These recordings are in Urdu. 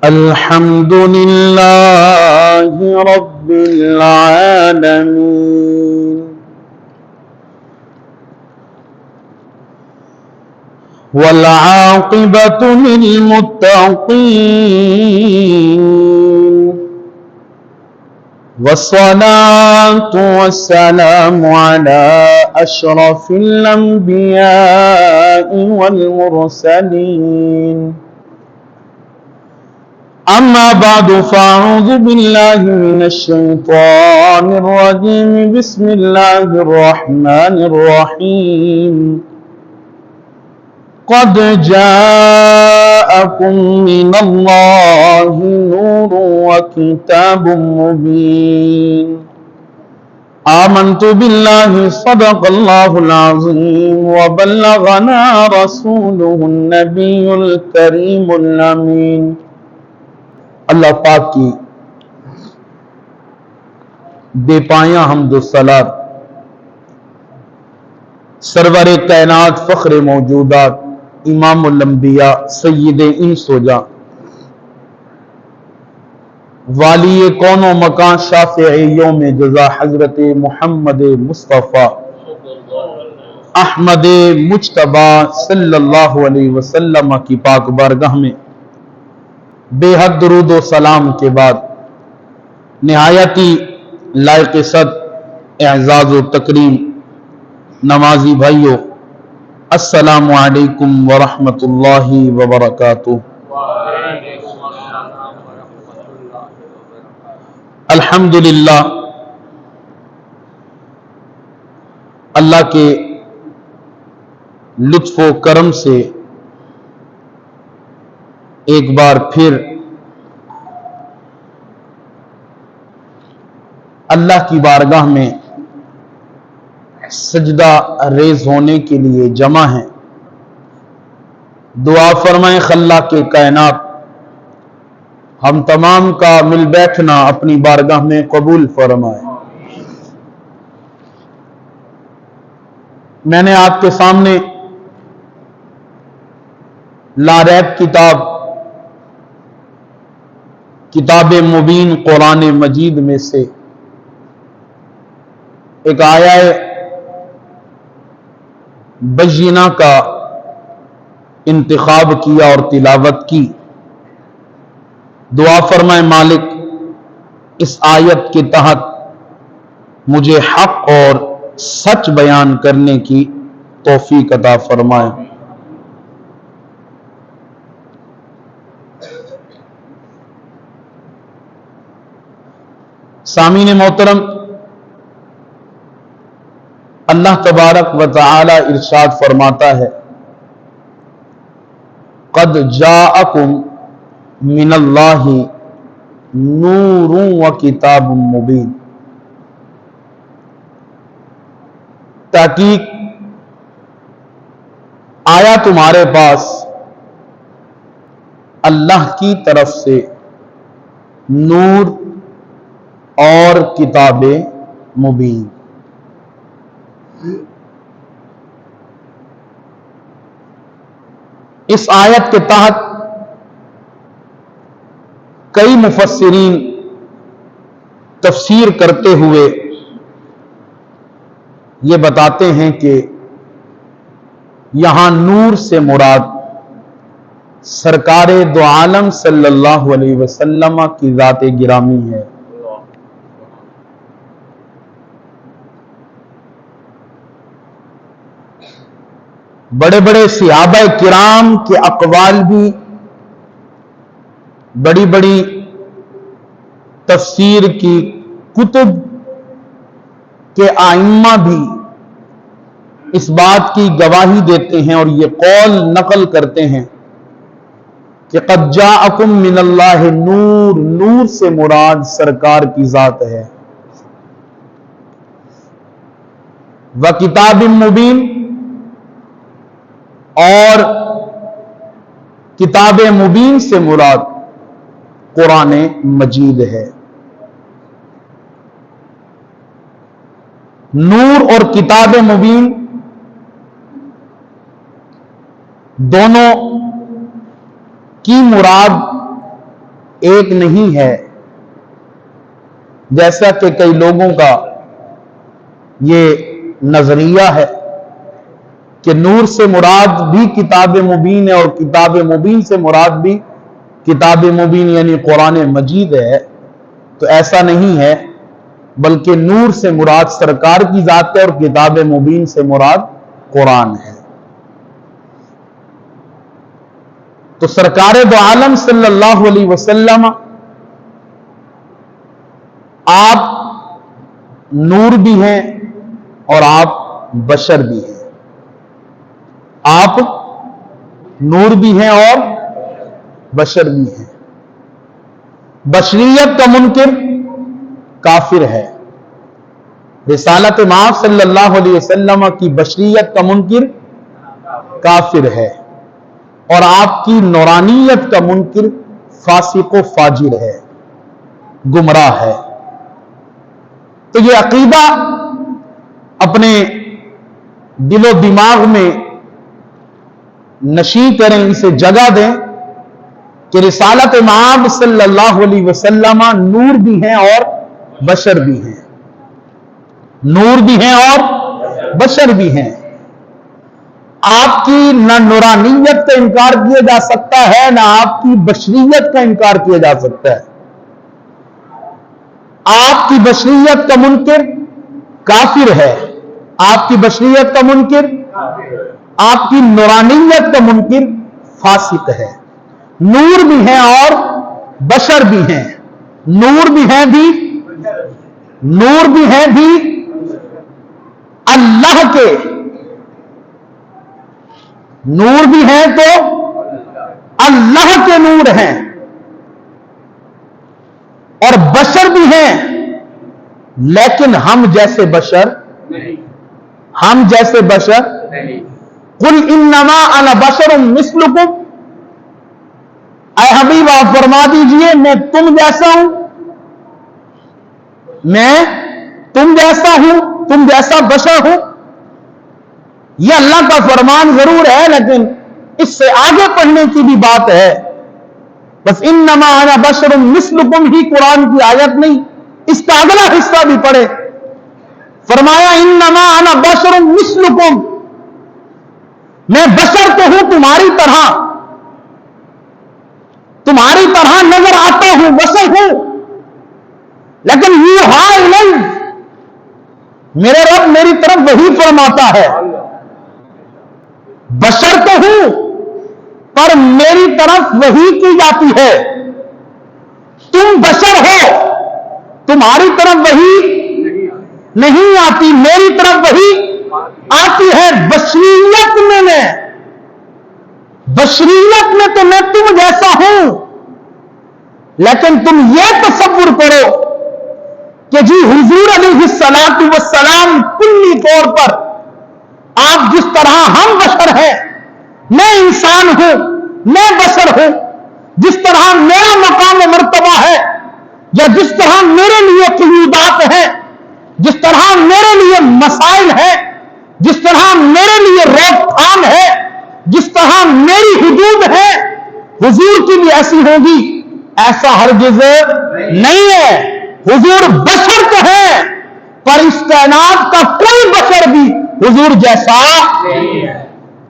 الحمد لله رب العالمين والعاقبة للمتقين والصلاة والسلام على أشرف الأنبياء والمرسلين أما بعد فأعوذ بالله من الشيطان الرجيم بسم الله الرحمن الرحيم قد جاءكم من الله نور وكتاب مبين آمنت بالله صدق الله العظيم وبلغنا رسوله النبي الكريم الأمين اللہ پاک کی بے پایاں حمد و ثنا سرور کائنات فخر موجودات امام الانبیاء سید انس و جاں والی کون و مکان شافع یوم جزا حضرت محمد مصطفیٰ احمد مجتبی صلی اللہ علیہ وسلم کی پاک بارگاہ میں بے حد درود و سلام کے بعد نہایتی لائق صد اعزاز و تکریم نمازی بھائیو السلام علیکم ورحمۃ اللہ وبرکاتہ۔ الحمدللہ اللہ کے لطف و کرم سے ایک بار پھر اللہ کی بارگاہ میں سجدہ ریز ہونے کے لیے جمع ہیں۔ دعا فرمائیں خلاق کے کائنات ہم تمام کا مل بیٹھنا اپنی بارگاہ میں قبول فرمائے۔ میں نے آپ کے سامنے لا ریب کتاب مبین قرآن مجید میں سے ایک آیہ بینہ کا انتخاب کیا اور تلاوت کی۔ دعا فرمائے مالک اس آیت کے تحت مجھے حق اور سچ بیان کرنے کی توفیق عطا فرمائے۔ سامعین محترم، اللہ تبارک و تعالی ارشاد فرماتا ہے قد جاءکم من اللہ نور و کتاب مبین، تحقیق آیا تمہارے پاس اللہ کی طرف سے نور اور کتاب مبین۔ اس آیت کے تحت کئی مفسرین تفسیر کرتے ہوئے یہ بتاتے ہیں کہ یہاں نور سے مراد سرکار دو عالم صلی اللہ علیہ وسلم کی ذات گرامی ہے۔ بڑے بڑے صحابہ کرام کے اقوال بھی، بڑی بڑی تفسیر کی کتب کے ائمہ بھی اس بات کی گواہی دیتے ہیں اور یہ قول نقل کرتے ہیں کہ قد جاءکم من اللہ نور، نور سے مراد سرکار کی ذات ہے، وَكِتَابٍ مُبِينٍ، اور کتاب مبین سے مراد قرآن مجید ہے۔ نور اور کتاب مبین دونوں کی مراد ایک نہیں ہے، جیسا کہ کئی لوگوں کا یہ نظریہ ہے کہ نور سے مراد بھی کتاب مبین ہے اور کتاب مبین سے مراد بھی کتاب مبین یعنی قرآن مجید ہے، تو ایسا نہیں ہے، بلکہ نور سے مراد سرکار کی ذات ہے اور کتاب مبین سے مراد قرآن ہے۔ تو سرکار دو عالم صلی اللہ علیہ وسلم آپ نور بھی ہیں اور آپ بشر بھی ہیں، آپ نور بھی ہیں اور بشر بھی ہیں۔ بشریت کا منکر کافر ہے، رسالت مآب صلی اللہ علیہ وسلم کی بشریت کا منکر کافر ہے، اور آپ کی نورانیت کا منکر فاسق و فاجر ہے، گمراہ ہے۔ تو یہ عقیدہ اپنے دل و دماغ میں نشیں کریں، اسے جگہ دیں کہ رسالت مآب صلی اللہ علیہ وسلم نور بھی ہیں اور بشر بھی ہیں، نور بھی ہیں اور بشر بھی ہیں۔ آپ کی نہ نورانیت کا انکار کیا جا سکتا ہے، نہ آپ کی بشریت کا انکار کیا جا سکتا ہے۔ آپ کی بشریت کا منکر کافر ہے، آپ کی بشریت کا منکر، آپ کی نورانیت کا منکر فاسق ہے۔ نور بھی ہیں اور بشر بھی ہیں، نور بھی ہیں بھی، نور بھی ہیں بھی اللہ کے، نور بھی ہیں تو اللہ کے نور ہیں، اور بشر بھی ہیں لیکن ہم جیسے بشر نہیں، ہم جیسے بشر نہیں۔ قل انما انا بشر مثلکم، اے حبیب آپ فرما دیجئے میں تم جیسا ہوں، میں تم جیسا ہوں، تم جیسا بشر ہوں۔ یہ اللہ کا فرمان ضرور ہے، لیکن اس سے آگے پڑھنے کی بھی بات ہے۔ بس انما انا بشر مثلکم ہی قرآن کی آیت نہیں، اس کا اگلا حصہ بھی پڑھے۔ فرمایا انما انا بشر مثلکم، میں بشر تو ہوں تمہاری طرح، تمہاری طرح نظر آتا ہوں، بشر ہوں، لیکن یوحا الی، میرے رب میری طرف وحی فرماتا ہے۔ بشر تو ہوں پر میری طرف وحی کی جاتی ہے، تم بشر ہو تمہاری طرف وحی نہیں آتی، میری طرف وحی آتی ہے۔ بشریت میں بشریت میں تو میں تم جیسا ہوں، لیکن تم یہ تصور کرو کہ جی حضور علیہ الصلوۃ والسلام کلی طور پر آپ جس طرح ہم بشر ہیں، میں انسان ہوں، میں بشر ہوں، جس طرح میرا مقام و مرتبہ ہے، یا جس طرح میرے لیے قیودات ہیں، جس طرح میرے لیے مسائل ہیں، جس طرح میرے لیے روک تھام ہے، جس طرح میری حدود ہے، حضور کی بھی ایسی ہوگی، ایسا ہرگز نہیں ہے۔ حضور بشر تو ہے، پر اس کائنات کا کوئی بشر بھی حضور جیسا نہیں ہے،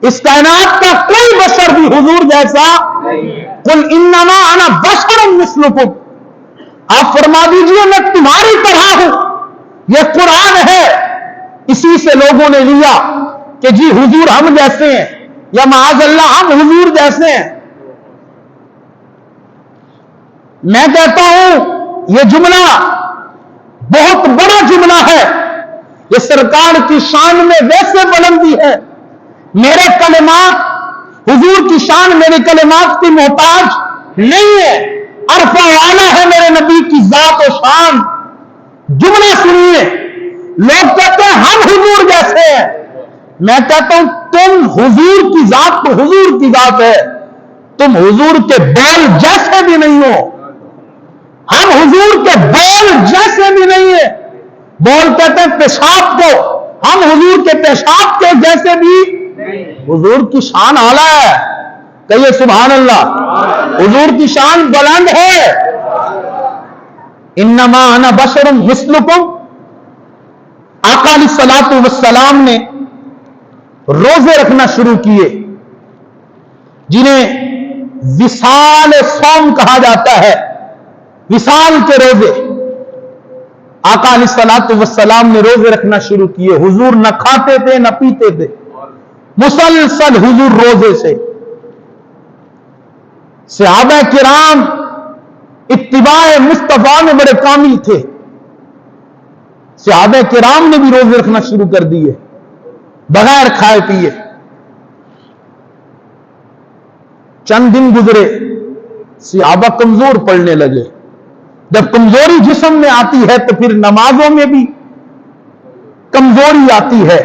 اس کائنات کا کوئی بشر بھی حضور جیسا نہیں ہے۔ قل انما انا بشر مثلکم، آپ فرما دیجئے میں تمہاری طرح ہوں۔ یہ قرآن ہے، اسی سے لوگوں نے لیا کہ جی حضور ہم جیسے ہیں، یا معاذ اللہ ہم حضور جیسے ہیں۔ میں کہتا ہوں یہ جملہ بہت بڑا جملہ ہے، یہ سرکار کی شان میں ویسے بلندی ہے۔ میرے کلمات حضور کی شان میرے کلمات کی محتاج نہیں ہے، عرفہ والا ہے میرے نبی کی ذات و شان۔ جملے سنیے، لوگ کہتے ہیں ہم حضور جیسے ہیں، میں کہتا ہوں تم حضور کی ذات تو حضور کی ذات ہے، تم حضور کے بول جیسے بھی نہیں ہو، ہم حضور کے بول جیسے بھی نہیں ہے۔ بول کہتے ہیں پیشاب کو، ہم حضور کے پیشاب کے جیسے بھی، حضور کی شان اعلیٰ ہے، کہیے سبحان اللہ، حضور کی شان بلند ہے۔ انما انا بشر مثلکم، آقا علیہ الصلوۃ والسلام نے روزے رکھنا شروع کیے جنہیں وصال صوم کہا جاتا ہے، وصال کے روزے۔ آقا علیہ الصلوۃ والسلام نے روزے رکھنا شروع کیے، حضور نہ کھاتے تھے نہ پیتے تھے، مسلسل حضور روزے سے۔ صحابہ کرام اتباع مصطفیٰ میں بڑے کامل تھے، صحابہ کرام نے بھی روزے رکھنا شروع کر دیے بغیر کھائے پیے۔ چند دن گزرے، صحابہ کمزور پڑنے لگے۔ جب کمزوری جسم میں آتی ہے تو پھر نمازوں میں بھی کمزوری آتی ہے۔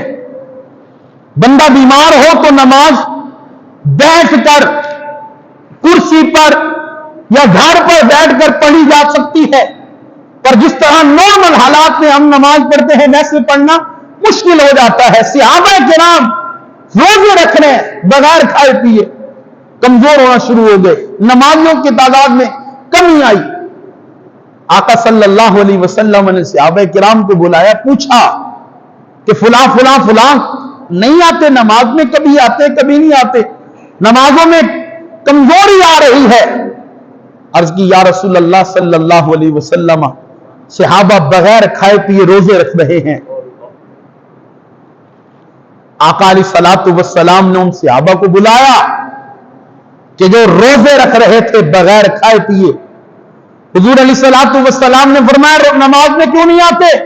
بندہ بیمار ہو تو نماز بیٹھ کر کرسی پر یا گھر پر بیٹھ کر پڑھی جا سکتی ہے، پر جس طرح نارمل حالات میں ہم نماز پڑھتے ہیں ویسے پڑھنا مشکل ہو جاتا ہے۔ صحابہ کرام روزے رکھ رہے ہیں بغیر کھائے پیے، کمزور ہونا شروع ہو گئے، نمازیوں کی تعداد میں کمی آئی۔ آقا صلی اللہ علیہ وسلم نے صحابہ کرام کو بلایا، پوچھا کہ فلاں فلاں فلاں نہیں آتے نماز میں، کبھی آتے کبھی نہیں آتے، نمازوں میں کمزوری آ رہی ہے۔ عرض کی یا رسول اللہ صلی اللہ علیہ وسلم، صحابہ بغیر کھائے پیے روزے رکھ رہے ہیں۔ آقا علیہ الصلوۃ والسلام نے ان صحابہ کو بلایا کہ جو روزے رکھ رہے تھے بغیر کھائے پیے۔ حضور علیہ الصلوۃ والسلام نے فرمایا نماز میں کیوں نہیں آتے؟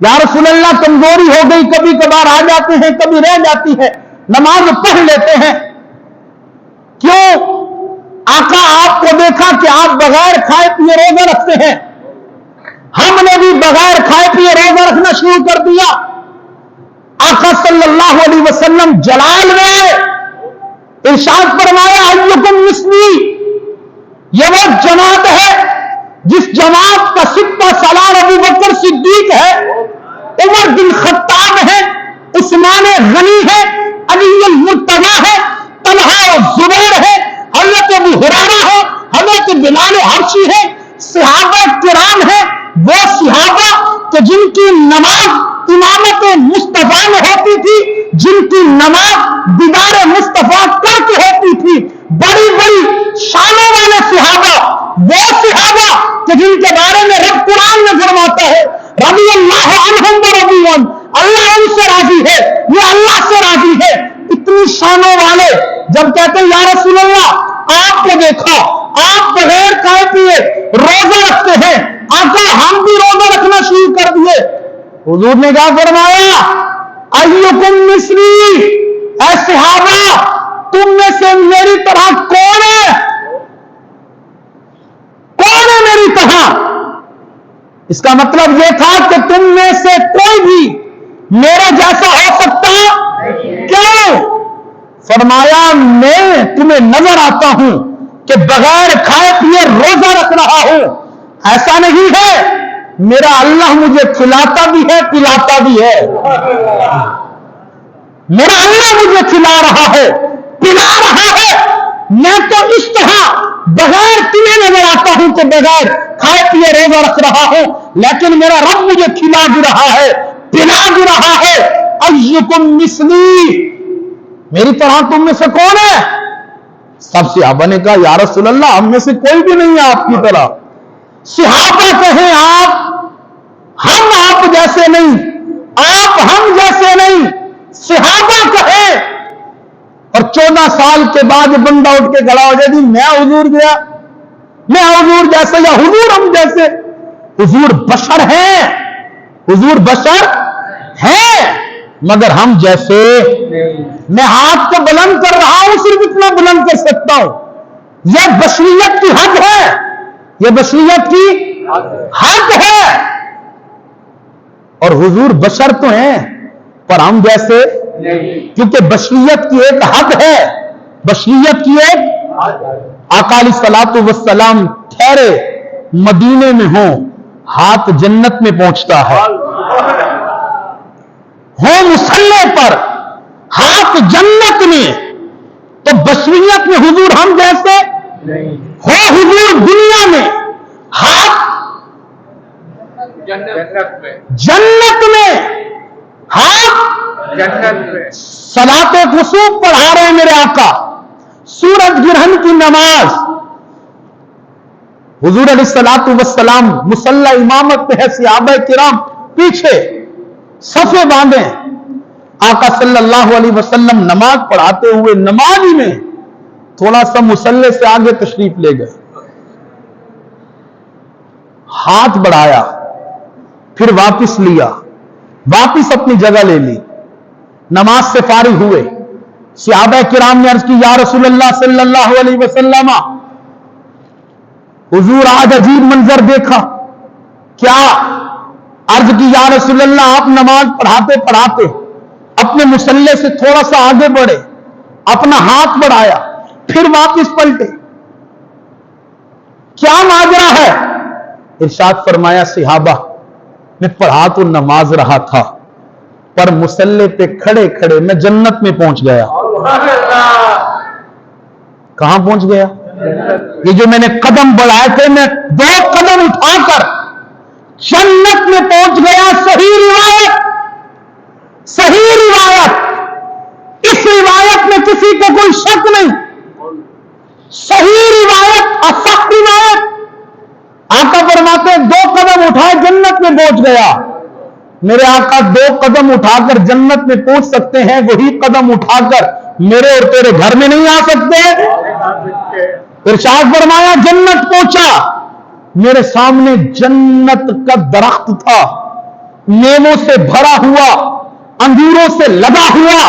یا رسول اللہ کمزوری ہو گئی، کبھی کبھار آ جاتے ہیں کبھی رہ جاتی ہے، نماز پڑھ لیتے ہیں۔ کیوں؟ آقا آپ کو دیکھا کہ آپ بغیر کھائے پیے روزہ رکھتے ہیں، ہم نے بھی بغیر کھائے پیے روزہ رکھنا شروع کر دیا۔ آقا صلی اللہ علیہ وسلم جلال میں ارشاد فرمایا ایکم مثلی، یہ وہ جماعت ہے جس جماعت کا سپہ سالار ابو بکر صدیق ہے، عمر بن خطاب ہے، عثمان غنی ہے، علی المرتضی ہے، طلحہ و زبیر ہے، حضرت ابو ہریرہ ہے، حضرت بلال حبشی ہے، صحابہ کرام ہے، وہ صحابہ کہ جن کی نماز امامت مصطفیٰ میں ہوتی تھی، جن کی نماز دیدار مصطفیٰ کر کے ہوتی تھی، بڑی بڑی شانوں والے صحابہ، وہ صحابہ کہ جن کے بارے میں رب قرآن میں فرماتا ہے رضی اللہ عنہم ورضوا عنہ، اللہ ان سے راضی ہے، یہ اللہ سے راضی ہے۔ اتنی شانوں والے جب کہتے ہیں یا رسول اللہ آپ کو دیکھا آپ بغیر کھائے پیے روزہ رکھتے ہیں، آقا ہم بھی روزہ رکھنا شروع کر دیے۔ حضور نے کیا فرمایا؟ ایکم مثلی، اے صحابہ تم میں سے میری طرح کون ہے؟ کون ہے میری طرح؟ اس کا مطلب یہ تھا کہ تم میں سے کوئی بھی میرا جیسا ہو سکتا؟ کیوں؟ فرمایا میں تمہیں نظر آتا ہوں کہ بغیر کھائے پیے روزہ رکھ رہا ہوں، ایسا نہیں ہے، میرا اللہ مجھے کھلاتا بھی ہے پلاتا بھی ہے، میرا اللہ مجھے کھلا رہا ہے پلا رہا ہے، میں تو اس طرح بغیر تمہیں نظر آتا ہوں کہ بغیر کھائے پیے روزہ رکھ رہا ہوں، لیکن میرا رب مجھے کھلا بھی رہا ہے پلا بھی رہا ہے۔ ایکم مثلی، میری طرح تم میں سے کون ہے؟ سب صحابہ نے کہا یا رسول اللہ ہم میں سے کوئی بھی نہیں ہے آپ کی طرح۔ صحابہ کہیں ہم آپ جیسے نہیں، آپ ہم جیسے نہیں، صحابہ کہیں۔ اور 14 سال کے بعد بندہ اٹھ کے کھڑا ہو جائے جی میں حضور گیا، میں حضور جیسے یا حضور ہم جیسے۔ حضور بشر ہیں، حضور بشر ہیں مگر ہم جیسے۔ میں ہاتھ کو بلند کر رہا ہوں صرف اتنا بلند کر سکتا ہوں، یہ بشریت کی حد ہے، یہ بشریت کی حد ہے۔ اور حضور بشر تو ہیں پر ہم جیسے، کیونکہ بشریت کی ایک حد ہے، بشریت کی ایک۔ آقا علیہ الصلوۃ والسلام ٹھہرے مدینے میں ہوں، ہاتھ جنت میں پہنچتا ہے، ہو مصلی پر ہاتھ جنت میں، تو بشریت میں حضور ہم جیسے ہو، حضور دنیا میں ہاتھ جنت میں ہاتھ صلاۃ کسوف پڑھا رہے ہیں میرے آقا، سورج گرہن کی نماز، حضور علیہ الصلوۃ والسلام مصلی امامت پہ ہے، صحابہ کرام پیچھے صفے باندھے، آقا صلی اللہ علیہ وسلم نماز پڑھاتے ہوئے نماز میں تھوڑا سا مصلی سے آگے تشریف لے گئے، ہاتھ بڑھایا، پھر واپس لیا، واپس اپنی جگہ لے لی، نماز سے فارغ ہوئے، صحابہ کرام نے عرض کی یا رسول اللہ صلی اللہ علیہ وسلم، حضور آج عجیب منظر دیکھا، کیا؟ عرض کی یا رسول اللہ آپ نماز پڑھاتے پڑھاتے اپنے مصلی سے تھوڑا سا آگے بڑھے، اپنا ہاتھ بڑھایا، پھر واپس پلٹے، کیا ماجرا ہے؟ ارشاد فرمایا صحابہ میں پڑھا تو نماز رہا تھا، پر مصلی پہ کھڑے کھڑے میں جنت میں پہنچ گیا۔ کہاں پہنچ گیا؟ یہ جو میں نے قدم بڑھائے تھے، میں 2 قدم اٹھا کر جنت میں پہنچ گیا۔ صحیح روایت، صحیح روایت، اس روایت میں کسی کو کوئی شک نہیں، صحیح روایت، اصح روایت۔ آقا فرماتے 2 قدم اٹھائے جنت میں پہنچ گیا۔ میرے آقا 2 قدم اٹھا کر جنت میں پہنچ سکتے ہیں، وہی قدم اٹھا کر میرے اور تیرے گھر میں نہیں آ سکتے۔ ارشاد فرمایا جنت پہنچا، میرے سامنے جنت کا درخت تھا، میووں سے بھرا ہوا، انگوروں سے لگا ہوا۔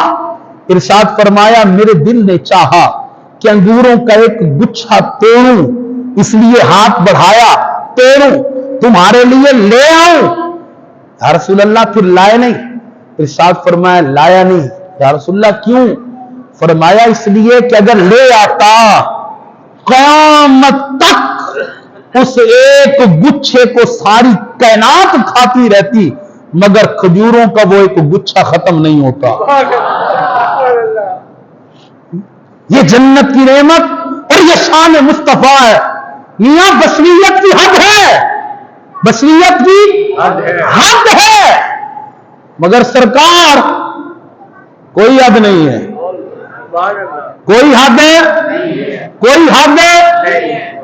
ارشاد فرمایا میرے دل نے چاہا کہ انگوروں کا ایک گچھا توڑوں، اس لیے ہاتھ بڑھایا، توڑوں، تمہارے لیے لے آؤں۔ یا رسول اللہ پھر لائے نہیں؟ ارشاد فرمایا لایا نہیں۔ یا رسول اللہ کیوں؟ فرمایا اس لیے کہ اگر لے آتا قیامت تک اس ایک گچھے کو ساری کائنات کھاتی رہتی، مگر کھجوروں کا وہ ایک گچھا ختم نہیں ہوتا۔ یہ جنت کی نعمت اور یہ شان مصطفیٰ ہے۔ میاں بشریت کی حد ہے، بشریت کی حد ہے، مگر سرکار کوئی حد نہیں ہے، کوئی حد ہے، کوئی حد ہے۔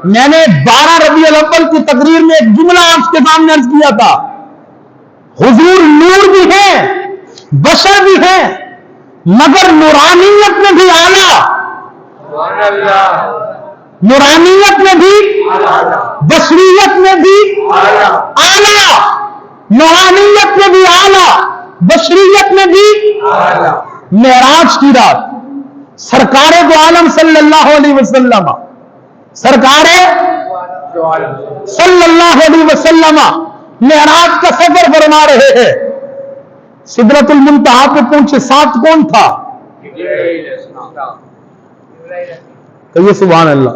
میں نے 12 ربیع الاول کی تقریر میں ایک جملہ آپ کے سامنے عرض کیا تھا، حضور نور بھی ہیں، بشر بھی ہیں، مگر نورانیت میں بھی اعلیٰ، نورانیت میں بھی، بشریت میں بھی اعلیٰ، نورانیت میں بھی اعلیٰ، بشریت میں بھی اعلیٰ۔ معراج کی رات سرکار دو عالم صلی اللہ علیہ وسلم، سرکار صلی اللہ علیہ وسلم معراج کا سفر فرما رہے ہیں، سدرۃ المنتہا پہ پہنچے، ساتھ کون تھا؟ کہیے سبحان اللہ۔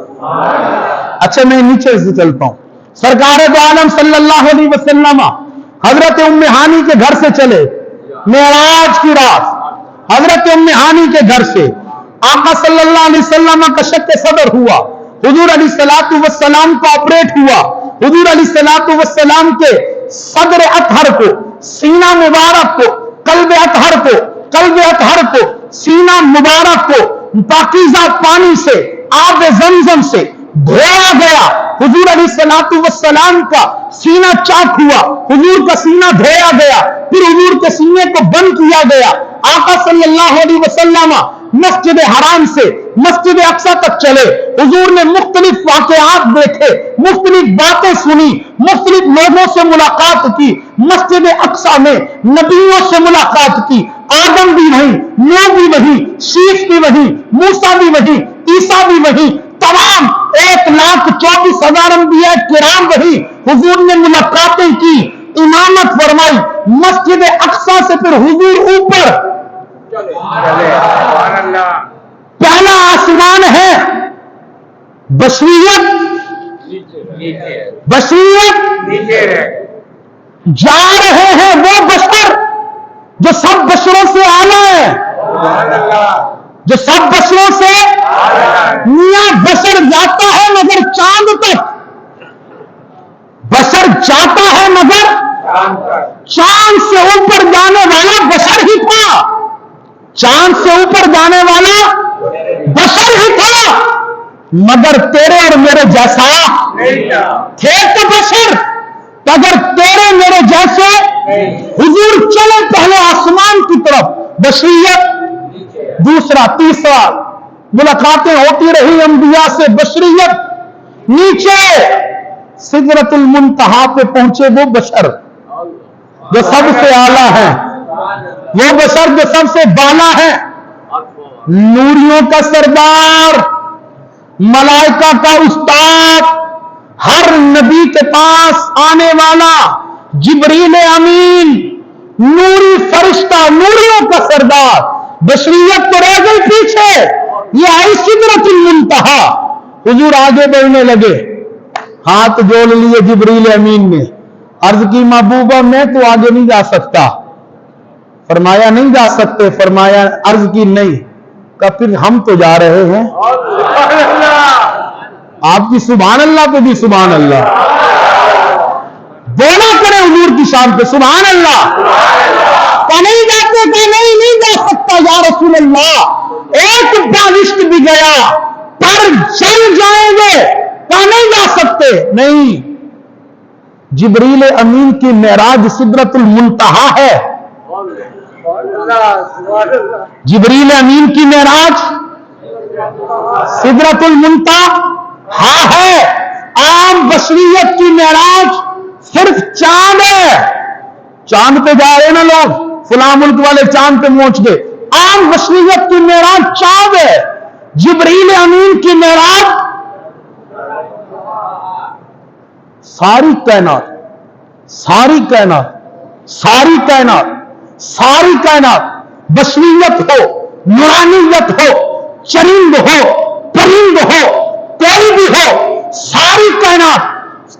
اچھا میں نیچے سے چلتا ہوں، سرکار دو عالم صلی اللہ علیہ وسلم حضرت ام ہانی کے گھر سے چلے، معراج کی رات حضرت ام ہانی کے گھر سے آقا صلی اللہ علیہ وسلم کا شق صدر ہوا، حضور علیہ الصلوۃ والسلام کو آپریٹ ہوا، حضور علیہ الصلوۃ والسلام کے صدر اطہر کو، سینہ مبارک کو، قلب اطہر کو، قلب اطہر کو، سینہ مبارک کو پاکیزہ پانی سے، آب زمزم سے دھویا گیا۔ حضور علیہ الصلوۃ والسلام کا سینہ چاک ہوا، حضور کا سینہ دھویا گیا، پھر حضور کے سینے کو بند کیا گیا۔ آقا صلی اللہ علیہ وسلم مسجد حرام سے مسجد اقصی تک چلے، حضور نے مختلف واقعات دیکھے، مختلف باتیں سنی، مختلف لوگوں سے ملاقات کی، مسجد اقصی میں نبیوں سے ملاقات کی، آدم بھی وہیں، نوح بھی وہیں، شیش بھی وہیں، موسیٰ بھی وہیں، عیسیٰ بھی وہیں، تمام 1,24,000 انبیاء کرام وہیں، حضور نے ملاقاتیں کی، امامت فرمائی، مسجد اقصی سے پھر حضور اوپر، پہلا آسمان ہے، بشریت جا رہے ہیں وہ بشر جو سب بشروں سے اعلیٰ ہے، جو سب بشروں سے میاں بشر جاتا ہے مگر چاند تک، بشر جاتا ہے مگر چاند سے اوپر جانے والا بشر ہی تھا، چاند سے اوپر جانے والا بشر ہی تھا، مگر تیرے اور میرے جیسا تھے تو بشر، اگر تیرے میرے جیسے حضور چلے پہلے آسمان کی طرف، بشریت دوسرا، تیسرا ملاقاتیں ہوتی رہی انبیاء سے، بشریت نیچے سدرۃ المنتہا پہ پہنچے وہ بشر جو سب سے اعلیٰ ہے، وہ بشر جو سب سے بالا ہے، نوریوں کا سردار، ملائکہ کا استاد، ہر نبی کے پاس آنے والا جبریل امین، نوری فرشتہ، نوریوں کا سردار، بشریت تو رہ گئی پیچھے، یہ آئی سدرۃ المنتہا، حضور آگے بڑھنے لگے، ہاتھ جوڑ لیے جبریل امین نے، عرض کی محبوبہ میں تو آگے نہیں جا سکتا، فرمایا نہیں جا سکتے، فرمایا عرض کی نہیں، کہ پھر ہم تو جا رہے ہیں، آپ کی سبحان اللہ پہ بھی سبحان اللہ، بولا کرے حضور کی شان پہ سبحان اللہ، کہ نہیں جاتے، کہ نہیں جا سکتا یا رسول اللہ، ایک بالشت بھی گیا پر چل جائیں گے، کہ نہیں جا سکتے، نہیں، جبریل امین کی معراج سدرۃ المنتہا ہے، جبریل امین کی معراج سدرۃ المنتہا ہے، عام بشریت کی معراج صرف چاند ہے، چاند پہ جا رہے نا لوگ، فلاں ملک والے چاند پہ پہنچ گئے، عام بشریت کی معراج چاند ہے، جبریل امین کی معراج ساری کائنات، ساری کائنات، ساری کائنات، ساری کائنات، بشریت ہو، نورانیت ہو، چرند ہو، پرند ہو، کوئی بھی ہو، ساری کائنات،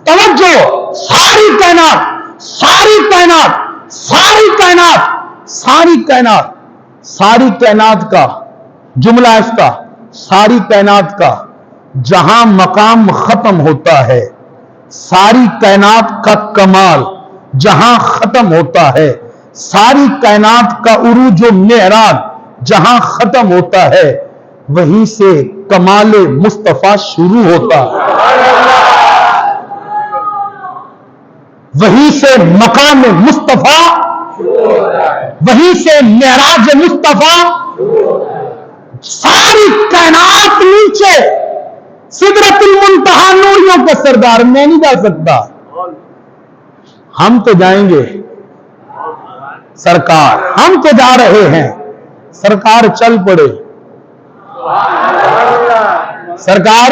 توجہ، ساری کائنات، ساری کائنات، ساری کائنات، ساری کائنات، ساری کائنات کا جملہ اس کا، ساری کائنات کا جہاں مقام ختم ہوتا ہے، ساری کائنات کا کمال جہاں ختم ہوتا ہے، ساری کائنات کا عروج و معراج جہاں ختم ہوتا ہے، وہیں سے کمال مصطفیٰ شروع ہوتا ہے، وہیں سے مقام مصطفیٰ، وہیں سے معراج مصطفیٰ، ساری کائنات نیچے، سدرۃ المنتہا، نوریوں کا سردار، میں نہیں جا سکتا، ہم تو جائیں گے سرکار، ہم تو جا رہے ہیں، سرکار چل پڑے، سرکار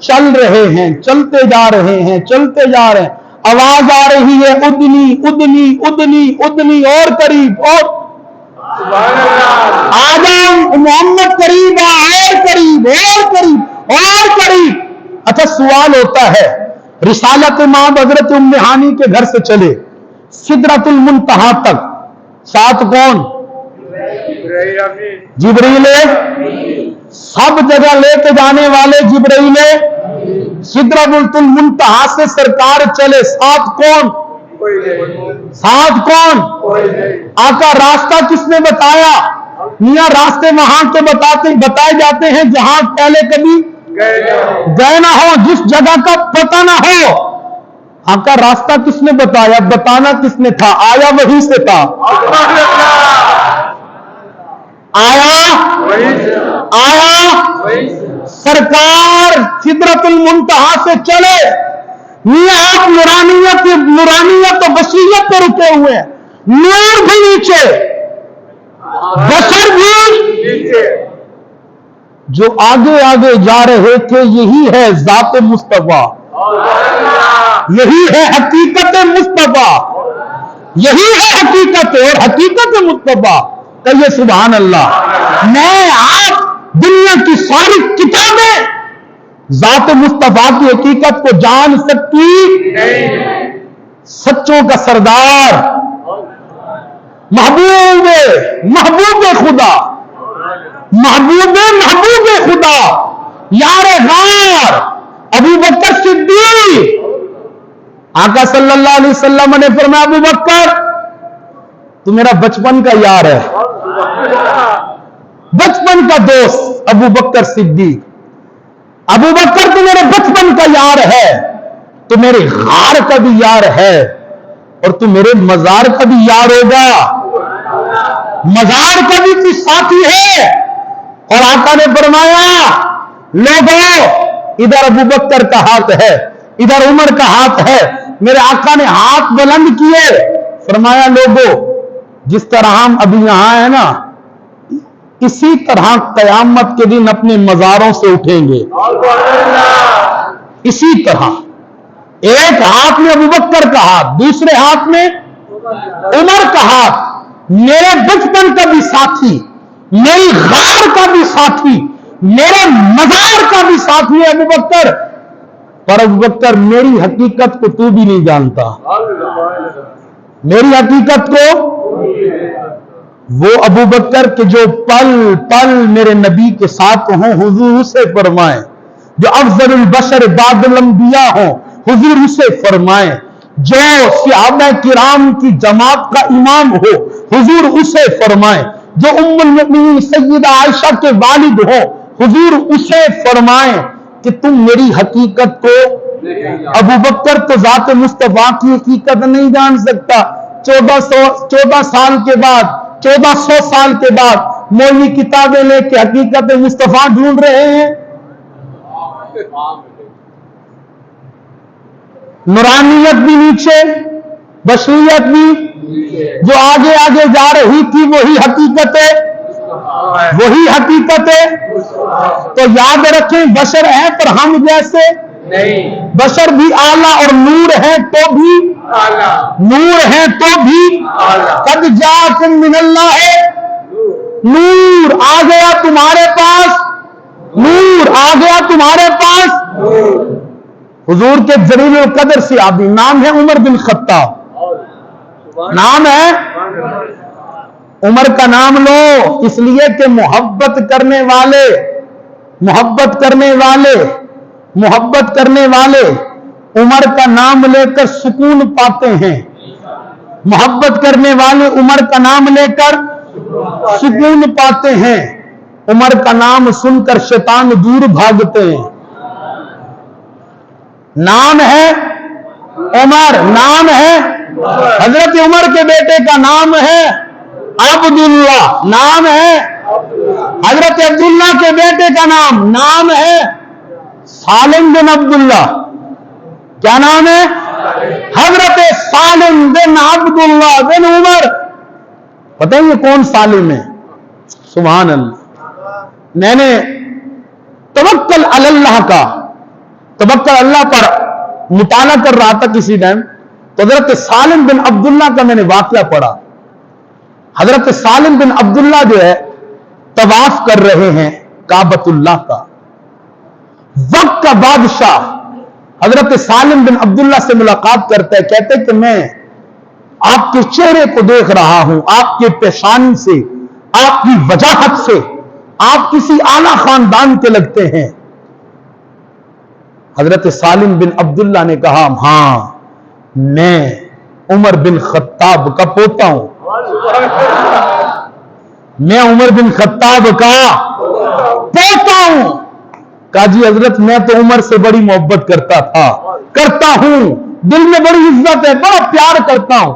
چل رہے ہیں، چلتے جا رہے ہیں، چلتے جا رہے ہیں، آواز آ رہی ہے ادنی ادنی ادنی ادنی، اور قریب، اور آدم محمد قریب، اور قریب، اور قریب، اور قریب۔ اچھا سوال ہوتا ہے، رسالت مآب حضرت ام ہانی کے گھر سے چلے سدرۃ المنتہا تک، ساتھ کون؟ جبریل، سب جگہ لے کے جانے والے جبریل، سدرۃ المنتہا سے سرکار چلے، ساتھ کون؟ ساتھ کون؟ آقا راستہ کس نے بتایا؟ میاں راستے وہاں کے بتائے جاتے ہیں جہاں پہلے کبھی گئے نہ ہو، جس جگہ کا پتہ نہ ہو، آقا راستہ کس نے بتایا؟ بتانا کس نے تھا؟ آیا وہیں سے تھا، آیا سرکار سدرۃ المنتہا سے چلے، میاں آپ نورانیت و بشریت پہ رکے ہوئے ہیں، نور بھی نیچے، بشر بھی، جو آگے آگے جا رہے تھے، یہی ہے ذات مصطفیٰ، یہی ہے حقیقت مصطفیٰ، یہی ہے حقیقت، اور حقیقت مصطفیٰ، کہیے سبحان اللہ۔ میں آپ دنیا کی ساری کتابیں ذات مصطفیٰ کی حقیقت کو جان سکتی نہیں، سچوں کا سردار، محبوب خدا، محبوب خدا یار غار ابو بکر صدیق. آقا صلی اللہ علیہ وسلم نے فرمایا ابو بکر تو میرا بچپن کا یار ہے, بچپن کا دوست ابو بکر صدیق. ابو بکر تو میرے بچپن کا یار ہے, تو میرے غار کا بھی یار ہے, اور تو میرے مزار کا بھی یار ہوگا, مزار کا بھی تو ساتھی ہے. اور آقا نے فرمایا لوگوں ادھر ابو بکر کا ہاتھ ہے, ادھر عمر کا ہاتھ ہے. میرے آقا نے ہاتھ بلند کیے, فرمایا لوگوں جس طرح ہم ابھی یہاں ہیں نا, اسی طرح قیامت کے دن اپنے مزاروں سے اٹھیں گے, اسی طرح. ایک ہاتھ میں ابو بکر کا ہاتھ, دوسرے ہاتھ میں عمر کا ہاتھ. میرے بچپن کا بھی ساتھی, میری غار کا بھی ساتھی, میرے مزار کا بھی ساتھی ہے ابو بکر. پر ابو بکر میری حقیقت کو تو بھی نہیں جانتا, میری حقیقت کو. وہ ابو بکر کے جو پل پل میرے نبی کے ساتھ ہوں حضور اسے فرمائیں, جو افضل البشر بعد الانبیاء ہوں حضور اسے فرمائیں, جو صحابہ کرام کی جماعت کا امام ہو حضور اسے فرمائیں, جو ام المؤمنین سیدہ عائشہ کے والد ہو حضور اسے فرمائیں کہ تم میری حقیقت کو. ابو بکر تو ذات مصطفیٰ کی حقیقت نہیں جان سکتا. 1400 سال کے بعد 1400 سال کے بعد مولوی کتابیں لے کے حقیقت مصطفیٰ ڈھونڈ رہے ہیں. نورانیت بھی نیچے, بشریت بھی, جو آگے آگے جا رہی تھی وہی حقیقت ہے, وہی حقیقت ہے. تو یاد رکھیں بشر ہیں پر ہم جیسے نہیں, بشر بھی اعلیٰ اور نور ہے تو بھی نور ہے تو بھی. قد جاءکم من اللہ نور, آ گیا تمہارے پاس نور, آ گیا تمہارے پاس. حضور کے جلیل القدر صحابی نام ہے عمر بن خطاب, نام ہے عمر. کا نام لو اس لیے کہ محبت کرنے والے محبت کرنے والے محبت کرنے والے عمر کا نام لے کر سکون پاتے ہیں. محبت کرنے والے عمر کا نام لے کر سکون پاتے ہیں. عمر کا نام سن کر شیطان دور بھاگتے ہیں. نام ہے عمر, نام ہے حضرت عمر کے بیٹے کا نام ہے عبداللہ, نام ہے حضرت عبداللہ کے بیٹے کا نام ہے سالم بن عبداللہ. کیا نام ہے؟ حضرت سالم بن عبداللہ بن عمر. پتہ ہے یہ کون سالم ہے؟ سبحان اللہ. میں نے توکل علی اللہ کا توکل اللہ پر مطالعہ کر رہا تھا کسی ٹائم, تو حضرت سالم بن عبداللہ کا میں نے واقعہ پڑھا. حضرت سالم بن عبداللہ جو ہے طواف کر رہے ہیں کعبۃ اللہ کا. وقت کا بادشاہ حضرت سالم بن عبداللہ سے ملاقات کرتا ہے, کہتے کہ میں آپ کے چہرے کو دیکھ رہا ہوں, آپ کے پیشانی سے, آپ کی وجاہت سے آپ کسی اعلیٰ خاندان کے لگتے ہیں. حضرت سالم بن عبداللہ نے کہا ہاں میں عمر بن خطاب کا پوتا ہوں, میں عمر بن خطاب کا پوتا ہوں. کہا جی حضرت میں تو عمر سے بڑی محبت کرتا ہوں, دل میں بڑی عزت ہے, بڑا پیار کرتا ہوں.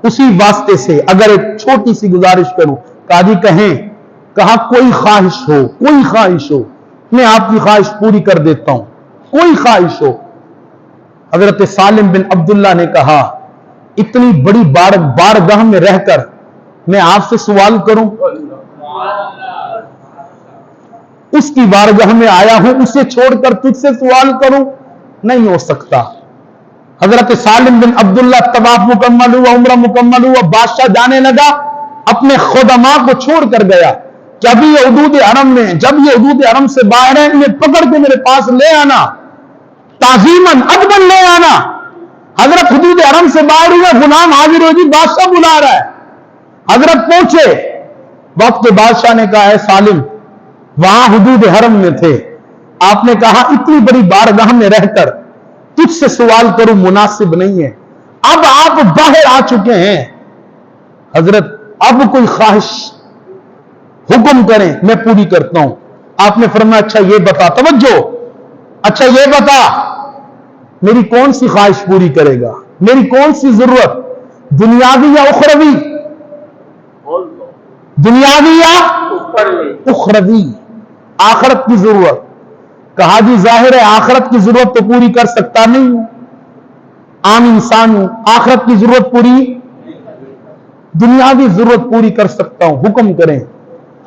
اسی واسطے سے اگر ایک چھوٹی سی گزارش کروں. کہا جی کہیں. کہا کوئی خواہش ہو میں آپ کی خواہش پوری کر دیتا ہوں, کوئی خواہش ہو. حضرت سالم بن عبداللہ نے کہا اتنی بڑی بارگاہ میں رہ کر میں آپ سے سوال کروں, اس کی بارگاہ میں آیا ہوں, اسے چھوڑ کر تجھ سے سوال کروں, نہیں ہو سکتا. حضرت سالم بن عبداللہ طواف مکمل ہوا, عمرہ مکمل ہوا, بادشاہ جانے لگا, اپنے خدماء کو چھوڑ کر گیا کہ ابھی یہ حدود حرم میں, جب یہ حدود حرم سے باہر ہیں انہیں پکڑ کے میرے پاس لے آنا, تعظیماً ادباً لے آنا. حضرت حدود حرم سے باہر ہوئے, غلام حاضر ہو جی بادشاہ بلا رہا ہے. حضرت پہنچے, وقت کے بادشاہ نے کہا ہے سالم وہاں حدود حرم میں تھے. آپ نے کہا اتنی بڑی بارگاہ میں رہ کر تجھ سے سوال کروں مناسب نہیں ہے. اب آپ باہر آ چکے ہیں حضرت, اب کوئی خواہش حکم کریں میں پوری کرتا ہوں. آپ نے فرمایا اچھا یہ بتا, توجہ, اچھا یہ بتا میری کون سی خواہش پوری کرے گا, میری کون سی ضرورت, دنیاوی یا اخروی, دنیاوی یا اخروی, آخرت کی ضرورت. کہا جی ظاہر ہے آخرت کی ضرورت تو پوری کر سکتا نہیں ہوں, عام انسان ہوں, آخرت کی ضرورت پوری, دنیاوی ضرورت پوری کر سکتا ہوں, حکم کریں.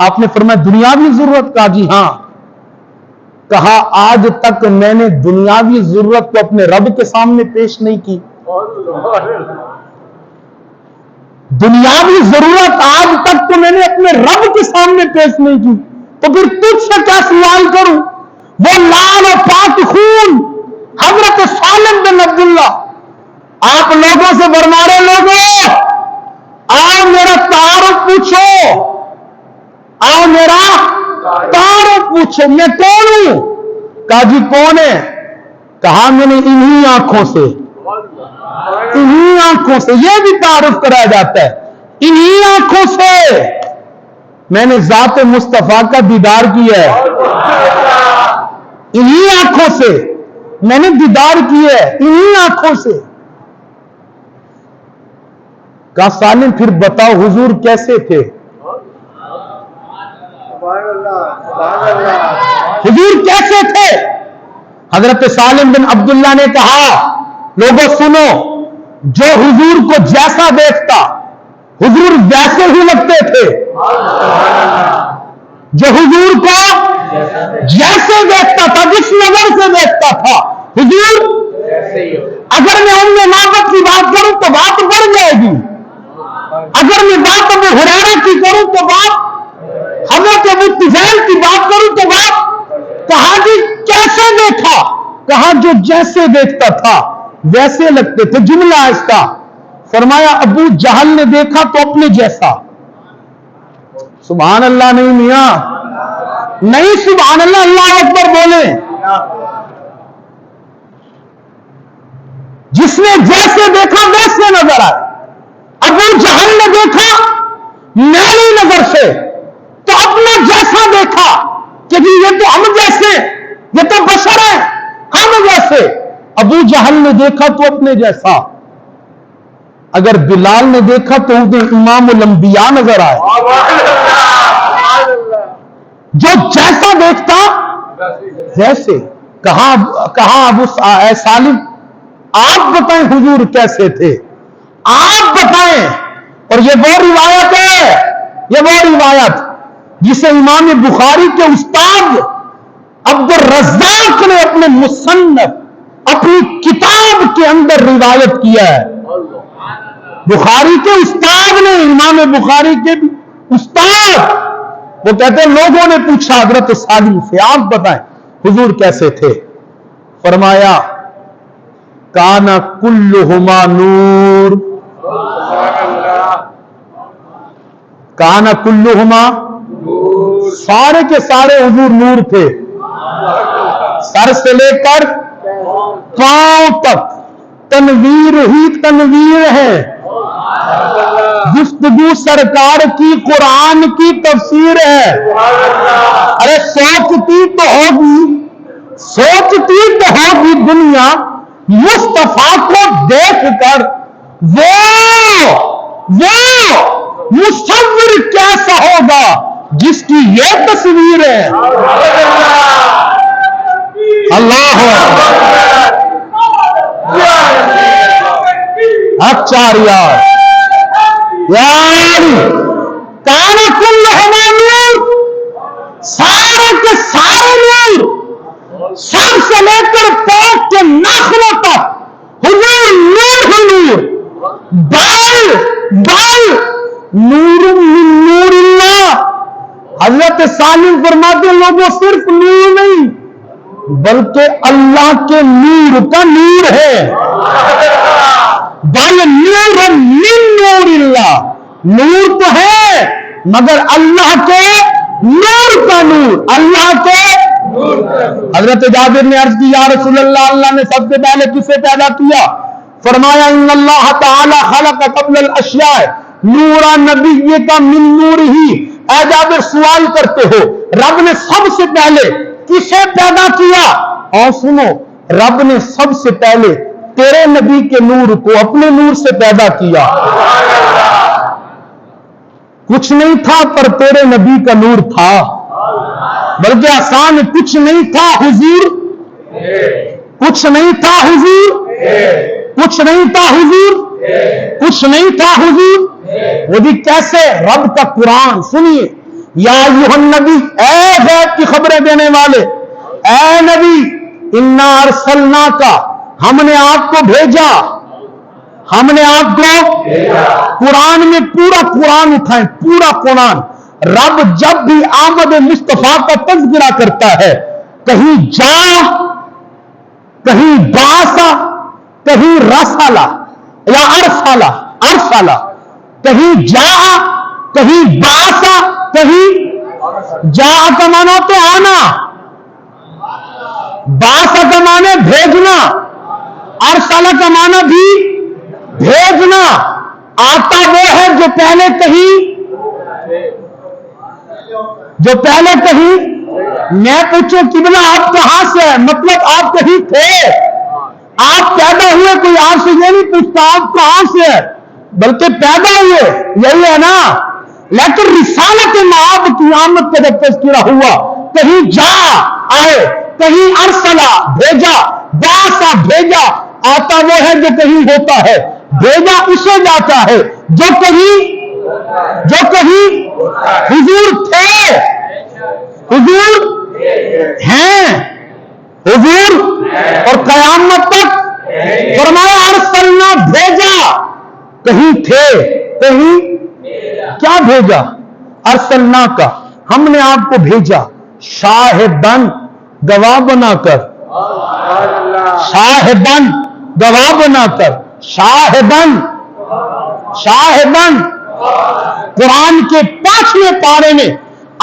آپ نے فرمایا دنیاوی ضرورت, کہا جی ہاں. کہا آج تک میں نے دنیاوی ضرورت کو اپنے رب کے سامنے پیش نہیں کی. دنیاوی ضرورت آج تک تو میں نے اپنے رب کے سامنے پیش نہیں کی, تو پھر تجھ سے کیا سوال کروں. وہ لال و پاک خون حضرت سالم بن عبداللہ آپ لوگوں سے فرما رہے, لوگوں آؤ میرا تعارف پوچھو, آؤ میرا تعارف پوچھو, میں کون ہوں. کہا جی کون ہے. کہا میں نے انہی آنکھوں سے, انہی آنکھوں سے, یہ بھی تعارف کرایا جاتا ہے, انہی آنکھوں سے میں نے ذات مصطفیٰ کا دیدار کیا ہے, انہی آنکھوں سے میں نے دیدار کیا ہے, انہی آنکھوں سے. کہا سالم پھر بتاؤ حضور کیسے تھے. حضور کیسے تھے. حضرت سالم بن عبداللہ نے کہا لوگوں سنو, جو حضور کو جیسا دیکھتا حضور ویسے ہی لگتے تھے, جو حضور کو جیسے دیکھتا تھا, جس نظر سے دیکھتا تھا حضور. اگر میں ام مابت کی بات کروں تو بات بڑھ جائے گی, اگر میں بات ابو ہریرہ کی کروں تو بات, حضرت ابو طفیل کی بات کروں تو بات. کہا جی کیسے دیکھا. کہا جو جیسے دیکھتا تھا ویسے لگتے تھے. جملہ ایسا فرمایا ابو جہل نے دیکھا تو اپنے جیسا. سبحان اللہ نہیں میاں, نہیں سبحان اللہ, اللہ اکبر بولیں. جس نے جیسے دیکھا ویسے نظر آئے. ابو جہل نے دیکھا میری نظر سے تو اپنا جیسا دیکھا کہ جی یہ تو ہم جیسے, یہ تو بشر ہے ہم جیسے. ابو جہل نے دیکھا تو اپنے جیسا. اگر بلال نے دیکھا تو انہیں امام الانبیاء نظر آئے. جو جیسا دیکھتا ویسے. کہاں ابو سالم آپ بتائیں حضور کیسے تھے, آپ بتائیں. اور یہ وہ روایت ہے, یہ وہ روایت جسے امام بخاری کے استاد عبد الرزاق نے اپنے مصنف, اپنی کتاب کے اندر روایت کیا ہے. بخاری کے استاد نے, امام بخاری کے استاد, وہ کہتے ہیں لوگوں نے پوچھا حضرت سالم سے آپ بتائیں حضور کیسے تھے. فرمایا کانا کلہما نور, کانا کلہما, سارے کے سارے حضور نور تھے, سر سے لے کر پاؤں تک تنویر ہی تنویر ہے. گفتگو سرکار کی قرآن کی تفسیر ہے. ارے سوچتی تو ہوگی, سوچتی تو ہوگی دنیا مصطفیٰ کو دیکھ کر وہ مصور کیسا ہوگا جس کی یہ تصویر ہے. اللہ اچھا یار کانا کلہما نور, سارے کے سارے نور, سر سے لے کر پاؤں کے ناخنوں تک حضور نور ہی نور. بال نور من نور اللہ. حضرت سالم فرماتے لوگوں صرف نور نہیں بلکہ اللہ کے نور کا نور ہے. بل نور من نور اللہ, نور تو ہے مگر اللہ کے نور کا نور، اللہ کے حضرت جابر نے عرض کی یا رسول اللہ، اللہ نے سب سے پہلے کسے پیدا کیا؟ فرمایا ان اللہ تعالی خلق قبل الاشیاء نورا نبیک من نورہ۔ اے جابر سوال کرتے ہو رب نے سب سے پہلے کسے پیدا کیا؟ اور سنو، رب نے سب سے پہلے تیرے نبی کے نور کو اپنے نور سے پیدا کیا۔ کچھ نہیں تھا پر تیرے نبی کا نور تھا، بلکہ آسان کچھ نہیں تھا حضور، کچھ نہیں تھا حضور، کچھ نہیں تھا حضور، کچھ نہیں تھا حضور۔ وہ بھی کیسے؟ رب کا قرآن سنیے، یا ایھا النبی، اے غیب کی خبریں دینے والے، اے نبی، انا ارسلناک، ہم نے آپ کو بھیجا، ہم نے آپ کو قرآن میں پورا قرآن اٹھائیں، پورا قرآن۔ رب جب بھی آمد مصطفیٰ کا تذکرہ کرتا ہے، کہیں جا، کہیں باسا، کہیں رسالہ یا ارسالہ، کہیں جا، کہیں باسا، کہیں جا کا معنی تو آنا، باسا کا معنی بھیجنا، ارسالہ کا معنی بھی بھیجنا۔ آتا وہ ہے جو پہلے کہیں، میں پوچھوں قبلہ آپ کہاں سے ہے؟ مطلب آپ کہیں تھے، آپ پیدا ہوئے، کوئی آپ سے یہ نہیں پوچھتا آپ کہاں سے ہے، بلکہ پیدا ہوئے، یہی ہے نا۔ لیکن رسالت معاب کی آمد کا جب تذکرہ ہوا، کہیں جا آئے، کہیں ارسلہ بھیجا، باسا بھیجا۔ آتا وہ ہے جو کہیں ہوتا ہے، بھیجا اسے جاتا ہے جو کہیں حضور تھے، حضور ہیں، حضور اور قیامت تک۔ فرمایا ارسلنا، بھیجا، کہیں تھے، کہیں کیا بھیجا؟ ارسلنا کا، ہم نے آپ کو بھیجا شاہدن، گواہ بنا کر، شاہدن گواہ بنا کر، شاہدن قرآن کے 5ویں پارے میں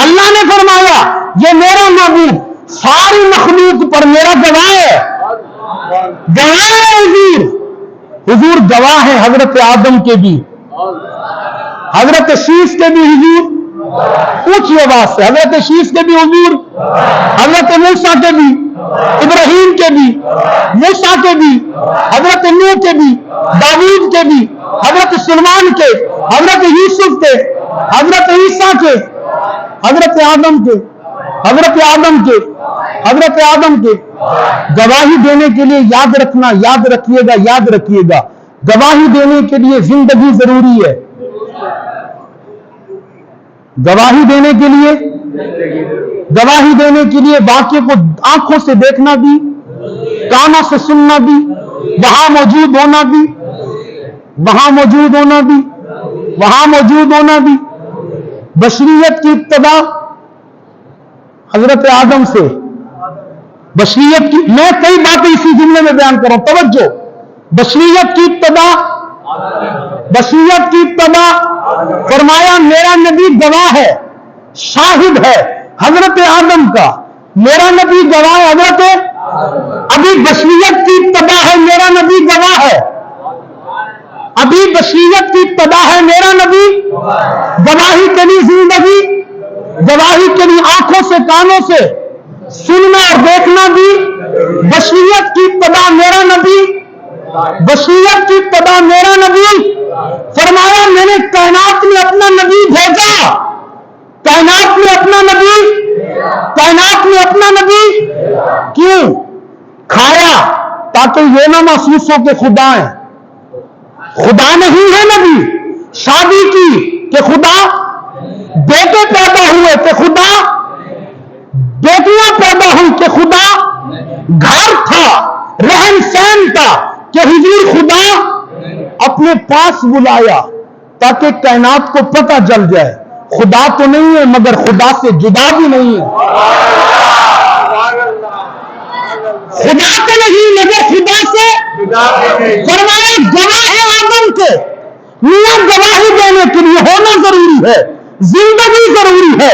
اللہ نے فرمایا یہ میرا محبوب ساری مخلوق پر میرا گواہ ہے، گواہ ہے حضور، حضور گواہ ہے حضرت آدم کے بھی، حضرت شیش کے بھی حضور، اونچی آواز سے، حضرت شیش کے بھی حضور، حضرت موسیٰ کے بھی، ابراہیم کے بھی، موسیٰ کے بھی، حضرت نوح کے بھی، داؤد کے بھی، حضرت سلیمان کے، حضرت یوسف کے، حضرت عیسیٰ کے، حضرت آدم کے، حضرت آدم کے، حضرت آدم کے۔ گواہی دینے کے لیے یاد رکھنا، یاد رکھیے گا، یاد رکھیے گا، گواہی دینے کے لیے زندگی ضروری ہے، گواہی دینے کے لیے، گواہی دینے کے لیے واقعے کو آنکھوں سے دیکھنا بھی، کانوں سے سننا بھی، وہاں موجود ہونا بھی، وہاں موجود ہونا بھی، وہاں موجود ہونا بھی۔ بشریت کی ابتدا حضرت آدم سے، بشریت کی، میں کئی باتیں اسی جملے میں بیان کروں، توجہ، بشریت کی ابتدا، بشریت کی ابتدا فرمایا میرا نبی گواہ ہے، شاہد ہے حضرت آدم کا، میرا نبی گواہ ہے حضرت، ابھی بشریت کی ابتدا ہے، میرا نبی گواہ ہے، ابھی بشریت کی ابتدا ہے، میرا نبی گواہی کے لیے زندگی، گواہی کے لیے آنکھوں سے کانوں سے سننا اور دیکھنا بھی، بشریت کی ابتدا میرا نبی، بشریت کی ابتدا میرا نبی۔ فرمایا میں نے کائنات میں اپنا نبی بھیجا، کائنات میں اپنا نبی، کائنات میں اپنا نبی کیوں کھایا؟ تاکہ یہ نہ محسوس ہو کہ خدا ہے، خدا نہیں ہے نبی، شادی کی کہ خدا، بیٹے پیدا ہوئے کہ خدا، بیٹیاں پیدا ہوئی کہ خدا، گھر تھا، رہن سہن تھا کہ حضور خدا اپنے پاس بلایا تاکہ کائنات کو پتہ چل جائے خدا تو نہیں ہے مگر خدا سے جدا بھی نہیں ہے، خدا تو نہیں مگر خدا سے فرمایا گواہ ہے آدم کے، میاں گواہی دینے کے لیے ہونا ضروری ہے، زندگی ضروری ہے،